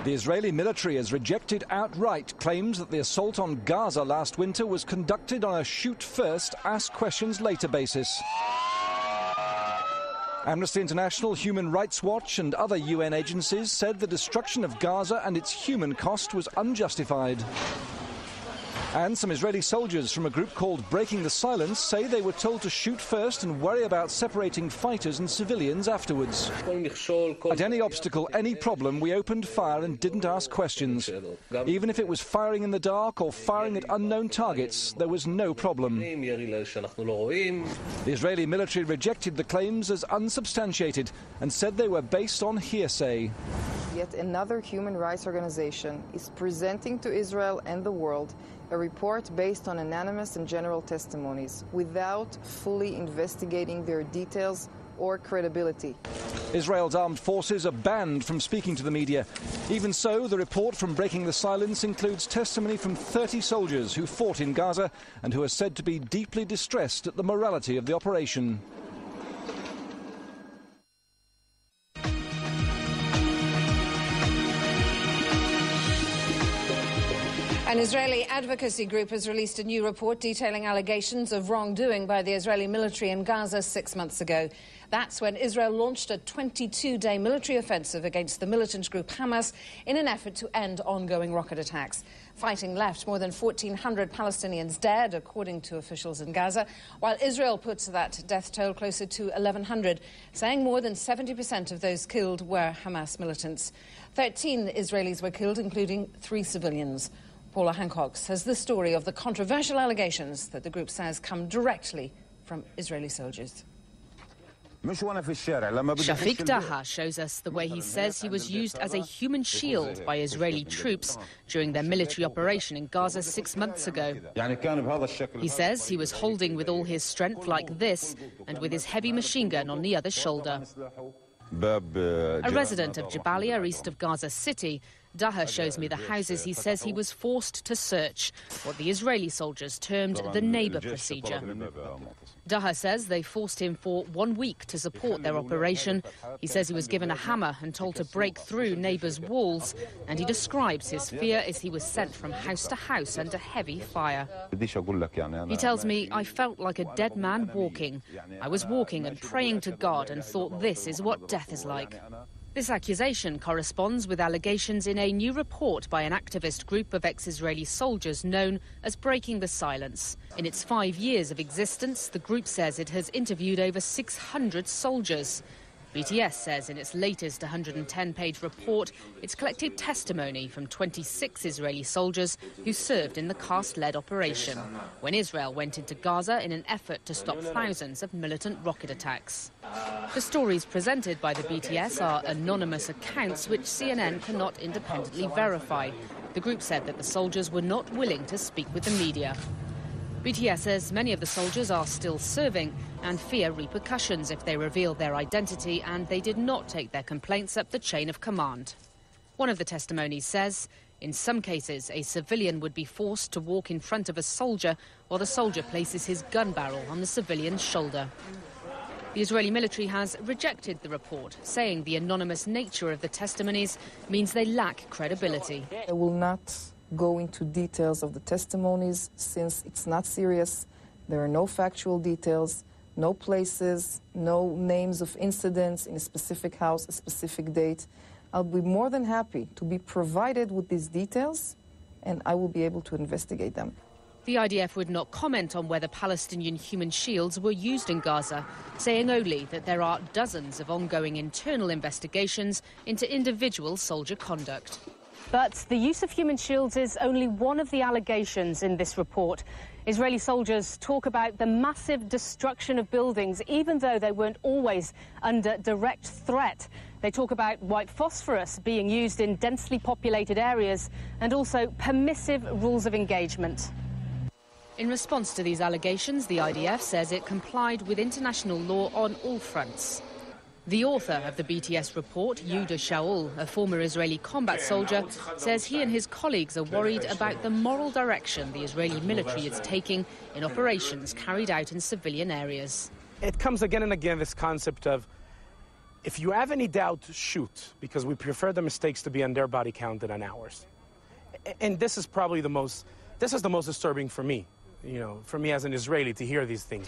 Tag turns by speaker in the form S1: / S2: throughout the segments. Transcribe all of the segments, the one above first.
S1: The Israeli military has rejected outright claims that the assault on Gaza last winter was conducted on a shoot first, ask questions later basis. Amnesty International, Human Rights Watch and other UN agencies said the destruction of Gaza and its human cost was unjustified. And some Israeli soldiers from a group called Breaking the Silence say they were told to shoot first and worry about separating fighters and civilians afterwards. At any obstacle, any problem, we opened fire and didn't ask questions. Even if it was firing in the dark or firing at unknown targets, there was no problem. The Israeli military rejected the claims as unsubstantiated and said they were based on hearsay.
S2: Yet another human rights organization is presenting to Israel and the world a report based on anonymous and general testimonies without fully investigating their details or credibility.
S1: Israel's armed forces are banned from speaking to the media. Even so, the report from Breaking the Silence includes testimony from 30 soldiers who fought in Gaza and who are said to be deeply distressed at the morality of the operation.
S3: An Israeli advocacy group has released a new report detailing allegations of wrongdoing by the Israeli military in Gaza 6 months ago. That's when Israel launched a 22-day military offensive against the militant group Hamas in an effort to end ongoing rocket attacks. Fighting left more than 1,400 Palestinians dead, according to officials in Gaza, while Israel puts that death toll closer to 1,100, saying more than 70% of those killed were Hamas militants. 13 Israelis were killed, including 3 civilians. Paula Hancock says the story of the controversial allegations that the group says come directly from Israeli soldiers.
S4: Shafiq Daha shows us the way he says he was used as a human shield by Israeli troops during their military operation in Gaza 6 months ago. He says he was holding with all his strength like this and with his heavy machine gun on the other shoulder. A resident of Jabalia, east of Gaza City, Daha shows me the houses he says he was forced to search, what the Israeli soldiers termed the neighbour procedure. Daha says they forced him for 1 week to support their operation. He says he was given a hammer and told to break through neighbours' walls, and he describes his fear as he was sent from house to house under heavy fire. He tells me, I felt like a dead man walking. I was walking and praying to God and thought this is what death is like. This accusation corresponds with allegations in a new report by an activist group of ex-Israeli soldiers known as Breaking the Silence. In its 5 years of existence, the group says it has interviewed over 600 soldiers. BTS says in its latest 110-page report, it's collected testimony from 26 Israeli soldiers who served in the caste-led operation when Israel went into Gaza in an effort to stop thousands of militant rocket attacks. The stories presented by the BTS are anonymous accounts which CNN cannot independently verify. The group said that the soldiers were not willing to speak with the media. BTS says many of the soldiers are still serving and fear repercussions if they reveal their identity, and they did not take their complaints up the chain of command. One of the testimonies says, in some cases, a civilian would be forced to walk in front of a soldier while the soldier places his gun barrel on the civilian's shoulder. The Israeli military has rejected the report, saying the anonymous nature of the testimonies means they lack credibility.
S2: I will not go into details of the testimonies since it's not serious. There are no factual details, no places, no names of incidents in a specific house, a specific date. I'll be more than happy to be provided with these details, and I will be able to investigate them.
S4: The IDF would not comment on whether Palestinian human shields were used in Gaza, saying only that there are dozens of ongoing internal investigations into individual soldier conduct.
S5: But the use of human shields is only one of the allegations in this report. Israeli soldiers talk about the massive destruction of buildings, even though they weren't always under direct threat. They talk about white phosphorus being used in densely populated areas and also permissive rules of engagement.
S4: In response to these allegations, the IDF says it complied with international law on all fronts. The author of the BTS report, Yehuda Shaul, a former Israeli combat soldier, says he and his colleagues are worried about the moral direction the Israeli military is taking in operations carried out in civilian areas.
S6: It comes again and again, this concept of If you have any doubt, shoot, because we prefer the mistakes to be on their body count than on ours. And this is probably the most disturbing for me, for me as an Israeli to hear these things.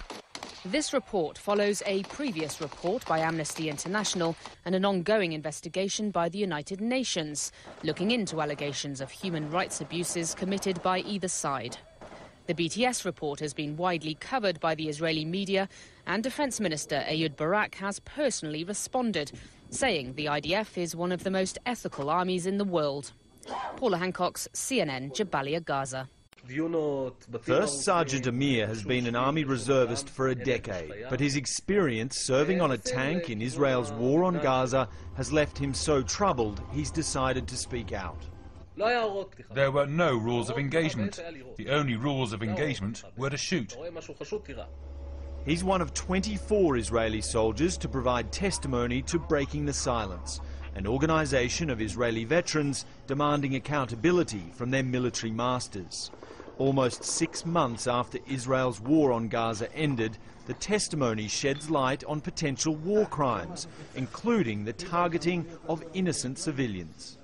S4: This report follows a previous report by Amnesty International and an ongoing investigation by the United Nations, looking into allegations of human rights abuses committed by either side. The BTS report has been widely covered by the Israeli media, and Defence Minister Ehud Barak has personally responded, saying the IDF is one of the most ethical armies in the world. Paula Hancock's CNN, Jabalia, Gaza.
S7: First Sergeant Amir has been an army reservist for a decade, but his experience serving on a tank in Israel's war on Gaza has left him so troubled he's decided to speak out.
S8: There were no rules of engagement. The only rules of engagement were to shoot.
S7: He's one of 24 Israeli soldiers to provide testimony to Breaking the Silence, an organisation of Israeli veterans demanding accountability from their military masters. Almost 6 months after Israel's war on Gaza ended, the testimony sheds light on potential war crimes, including the targeting of innocent civilians.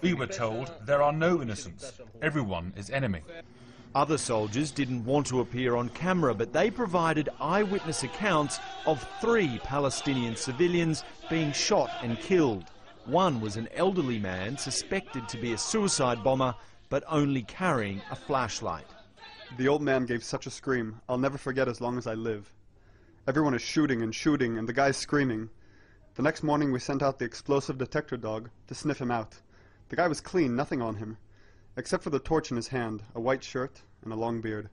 S8: We were told there are no innocents. Everyone is enemy.
S7: Other soldiers didn't want to appear on camera, but they provided eyewitness accounts of 3 Palestinian civilians being shot and killed. One was an elderly man suspected to be a suicide bomber, but only carrying a flashlight.
S9: The old man gave such a scream, I'll never forget as long as I live. Everyone is shooting and shooting, and the guy's screaming. The next morning we sent out the explosive detector dog to sniff him out. The guy was clean, nothing on him, except for the torch in his hand, a white shirt and a long beard.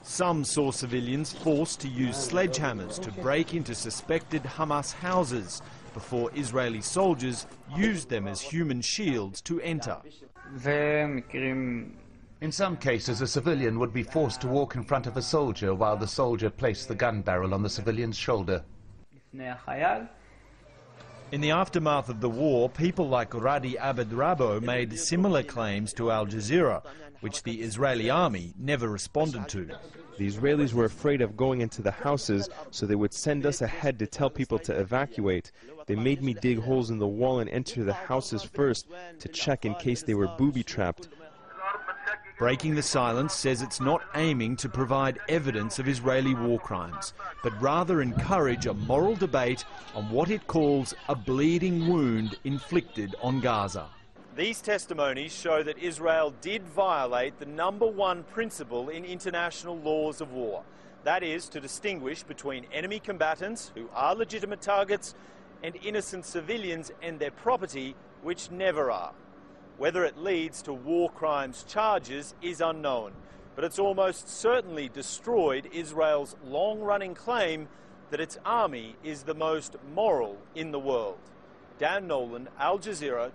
S7: Some saw civilians forced to use sledgehammers to break into suspected Hamas houses before Israeli soldiers used them as human shields to enter.
S10: In some cases, a civilian would be forced to walk in front of a soldier while the soldier placed the gun barrel on the civilian's shoulder.
S7: In the aftermath of the war, people like Radi Abed Rabo made similar claims to Al Jazeera, which the Israeli army never responded to.
S11: The Israelis were afraid of going into the houses, so they would send us ahead to tell people to evacuate. They made me dig holes in the wall and enter the houses first to check in case they were booby-trapped.
S7: Breaking the Silence says it's not aiming to provide evidence of Israeli war crimes, but rather encourage a moral debate on what it calls a bleeding wound inflicted on Gaza. These testimonies show that Israel did violate the #1 principle in international laws of war. That is, to distinguish between enemy combatants, who are legitimate targets, and innocent civilians and their property, which never are. Whether it leads to war crimes charges is unknown, but it's almost certainly destroyed Israel's long-running claim that its army is the most moral in the world. Dan Nolan, Al Jazeera,